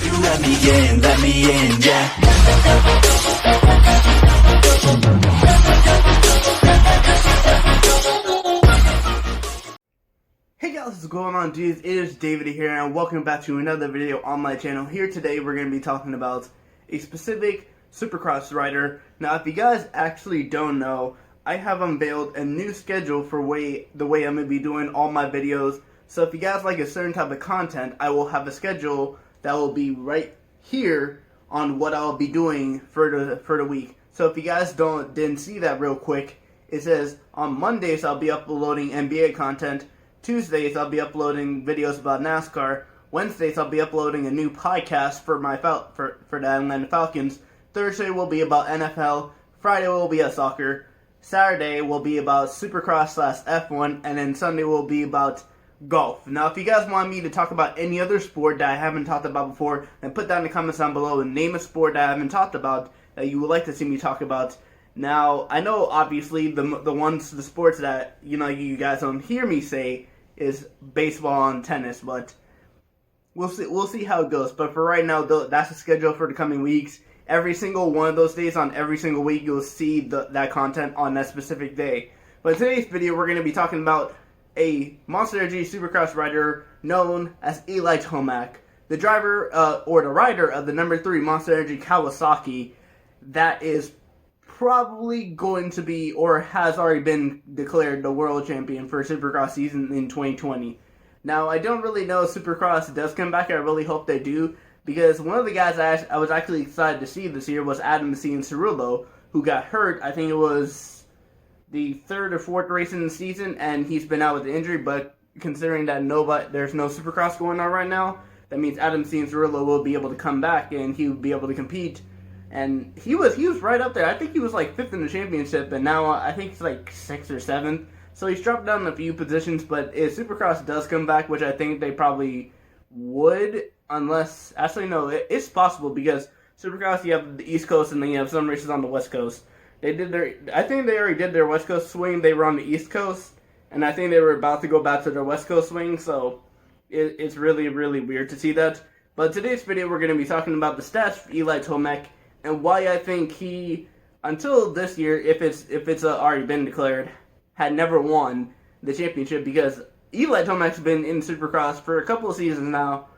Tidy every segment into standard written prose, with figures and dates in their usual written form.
You let me in, yeah. Hey guys, what's going on, dudes? It is David here, and welcome back to another video on my channel. Here today, we're going to be talking about a specific Supercross rider. Now, if you guys actually don't know, I have unveiled a new schedule for the way I'm going to be doing all my videos. So if you guys like a certain type of content, I will have a schedule that will be right here on what I'll be doing for the week. So if you guys didn't see that real quick, it says on Mondays I'll be uploading NBA content. Tuesdays I'll be uploading videos about NASCAR. Wednesdays I'll be uploading a new podcast for the Atlanta Falcons. Thursday will be about NFL. Friday will be about soccer. Saturday will be about Supercross/F1, and then Sunday will be about golf. Now, if you guys want me to talk about any other sport that I haven't talked about before, then put that in the comments down below and name a sport that I haven't talked about that you would like to see me talk about. Now, I know obviously the sports that you guys don't hear me say is baseball and tennis, but we'll see how it goes. But for right now, that's the schedule for the coming weeks. Every single one of those days on every single week, you'll see that content on that specific day. But in today's video, we're going to be talking about a Monster Energy Supercross rider known as Eli Tomac, the driver or the rider of the number 3 Monster Energy Kawasaki that is probably going to be, or has already been declared, the world champion for Supercross season in 2020. Now, I don't really know if Supercross does come back. I really hope they do, because one of the guys I was actually excited to see this year was Adam Cianciarulo, who got hurt. I think it was the 3rd or 4th race in the season, and he's been out with the injury. But considering that there's no Supercross going on right now, that means Adam Cianciarulo will be able to come back and he will be able to compete. And he was right up there. I think he was like 5th in the championship, and now I think he's like 6th or 7th. So he's dropped down a few positions. But if Supercross does come back, which I think they probably would, unless actually no, it's possible, because Supercross, you have the East Coast and then you have some races on the West Coast. I think they already did their West Coast swing. They were on the East Coast, and I think they were about to go back to their West Coast swing. So it's really, really weird to see that. But today's video, we're going to be talking about the stats for Eli Tomac, and why I think he, until this year, if it's already been declared, had never won the championship, because Eli Tomac's been in Supercross for a couple of seasons now,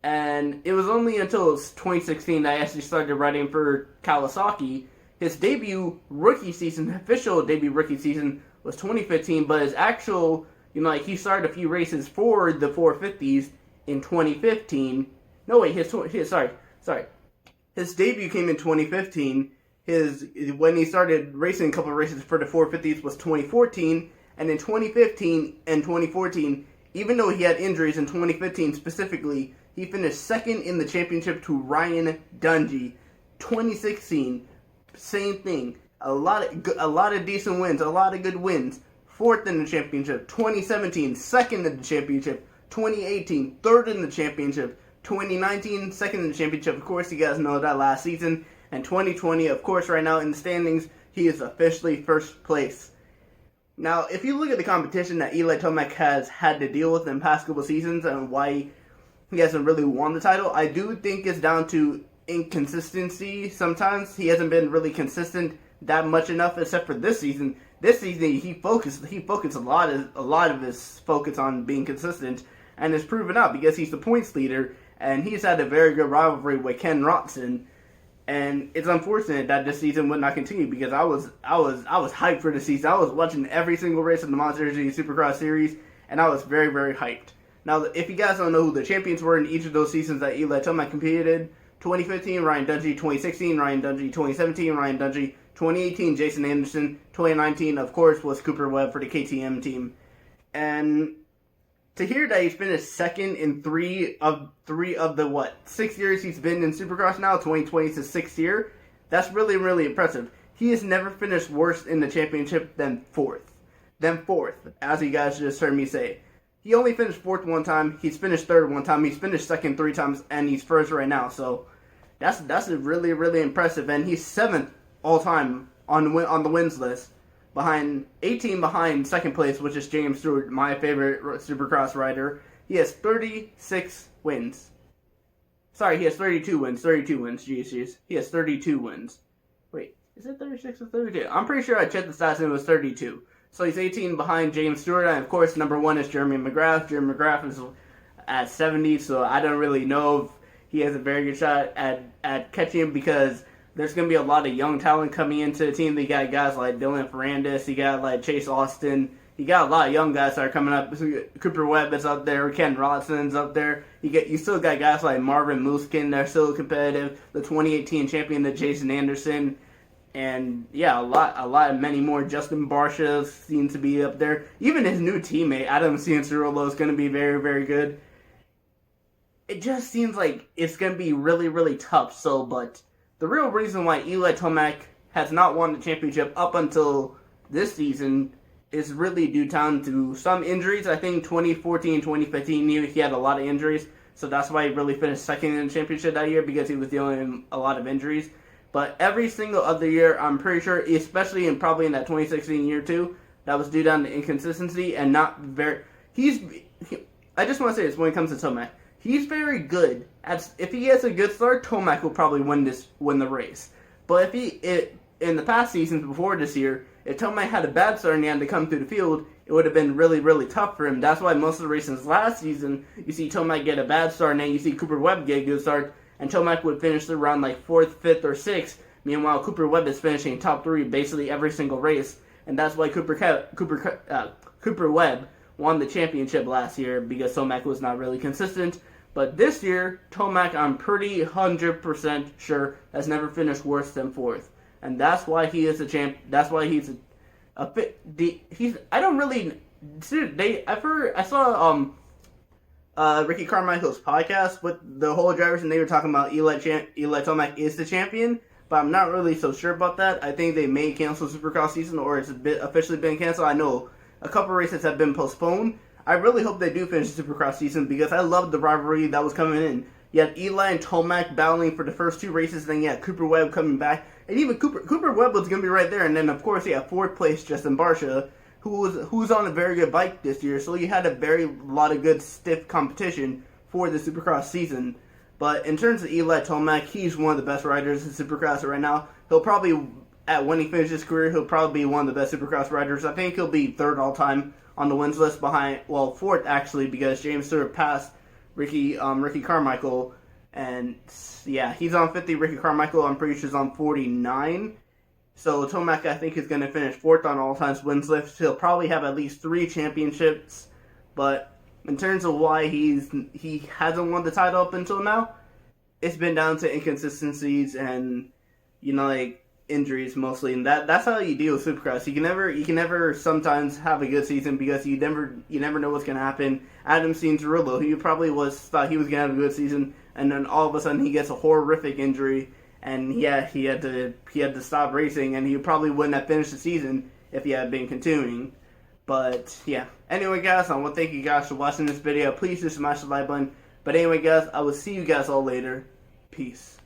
and it was only until 2016 that I actually started riding for Kawasaki. His debut rookie season, official debut rookie season, was 2015, but his actual, he started a few races for the 450s in 2015. No, wait, his debut came in 2015. When he started racing a couple of races for the 450s was 2014, and in 2015 and 2014, even though he had injuries in 2015 specifically, he finished 2nd in the championship to Ryan Dungey. 2016, same thing. A lot of decent wins, a lot of good wins. 4th in the championship. 2017, 2nd in the championship. 2018, 3rd in the championship. 2019, 2nd in the championship. Of course, you guys know that last season. And 2020, of course, right now in the standings, he is officially 1st place. Now, if you look at the competition that Eli Tomac has had to deal with in past couple seasons and why he hasn't really won the title, I do think it's down to inconsistency. Sometimes he hasn't been really consistent that much enough, except for this season. This season, he focused a lot of his focus on being consistent, and it's proven out because he's the points leader, and he's had a very good rivalry with Ken Rotson. And it's unfortunate that this season would not continue, because I was hyped for the season. I was watching every single race in the Monster Energy Supercross series, and I was very, very hyped. Now, if you guys don't know who the champions were in each of those seasons that Eli Tomac competed in, 2015, Ryan Dungey; 2016, Ryan Dungey; 2017, Ryan Dungey; 2018, Jason Anderson; 2019, of course, was Cooper Webb for the KTM team. And to hear that he's finished 2nd in 3 of the 6 years he's been in Supercross now, 2020 is his 6th year, that's really, really impressive. He has never finished worse in the championship than 4th. As you guys just heard me say. He only finished 4th one time, he's finished 3rd one time, he's finished 2nd 3 times, and he's 1st right now. So that's really, really impressive. And he's 7th all time on the wins list, behind 18 behind 2nd place, which is James Stewart, my favorite Supercross rider. He has 36 wins. Sorry, he has 32 wins. 32 wins, jeez. He has 32 wins. Wait, is it 36 or 32? I'm pretty sure I checked the stats and it was 32. So he's 18 behind James Stewart, and of course, number 1 is Jeremy McGrath. Jeremy McGrath is at 70, so I don't really know if he has a very good shot at catching him, because there's going to be a lot of young talent coming into the team. They got guys like Dylan Ferrandis, you got like Chase Austin, you got a lot of young guys that are coming up. Cooper Webb is up there, Ken Rodson's up there. You still got guys like Marvin Muskin that are still competitive, the 2018 champion, the Jason Anderson. And yeah, many more. Justin Barsha seems to be up there. Even his new teammate, Adam Cianciarulo, is going to be very, very good. It just seems like it's going to be really, really tough. But the real reason why Eli Tomac has not won the championship up until this season is really due down to some injuries. I think 2014, 2015, he had a lot of injuries. So that's why he really finished second in the championship that year, because he was dealing with a lot of injuries. But every single other year, I'm pretty sure, especially probably in that 2016 year too, that was due down to inconsistency and not very. I just want to say this when it comes to Tomac, he's very good. If he has a good start, Tomac will probably win the race. But in the past seasons before this year, if Tomac had a bad start and he had to come through the field, it would have been really, really tough for him. That's why most of the races last season, you see Tomac get a bad start, and then you see Cooper Webb get a good start. And Tomac would finish the round like 4th, 5th, or 6th. Meanwhile, Cooper Webb is finishing top 3 basically every single race. And that's why Cooper Webb won the championship last year, because Tomac was not really consistent. But this year, Tomac, I'm pretty 100% sure, has never finished worse than 4th. And that's why he is a champ. That's why he's I don't really. I saw Ricky Carmichael's podcast with the whole drivers, and they were talking about Eli Tomac is the champion, but I'm not really so sure about that. I think they may cancel Supercross season, or it's officially been canceled. I know a couple races have been postponed. I really hope they do finish the Supercross season, because I loved the rivalry that was coming in. You had Eli and Tomac battling for the first 2 races, then you had Cooper Webb coming back, and even Cooper Webb was going to be right there, and then of course you had 4th place Justin Barsha, who's on a very good bike this year, so you had a lot of good stiff competition for the Supercross season. But in terms of Eli Tomac, he's one of the best riders in Supercross right now. He'll probably, when he finishes his career, he'll probably be one of the best Supercross riders. I think he'll be 3rd all time on the wins list, behind, 4th actually, because James Stewart passed Ricky Carmichael, and yeah, he's on 50. Ricky Carmichael, I'm pretty sure, is on 49. So Tomac, I think, is going to finish 4th on all-time wins list. He'll probably have at least 3 championships. But in terms of why he hasn't won the title up until now, it's been down to inconsistencies and, injuries mostly. And that's how you deal with Supercross. You can never sometimes have a good season, because you never know what's going to happen. Adam Cianciarulo, he probably thought he was going to have a good season, and then all of a sudden he gets a horrific injury. And yeah, he had to stop racing, and he probably wouldn't have finished the season if he had been continuing. But yeah. Anyway, guys, I want to thank you guys for watching this video. Please do smash the like button. But anyway, guys, I will see you guys all later. Peace.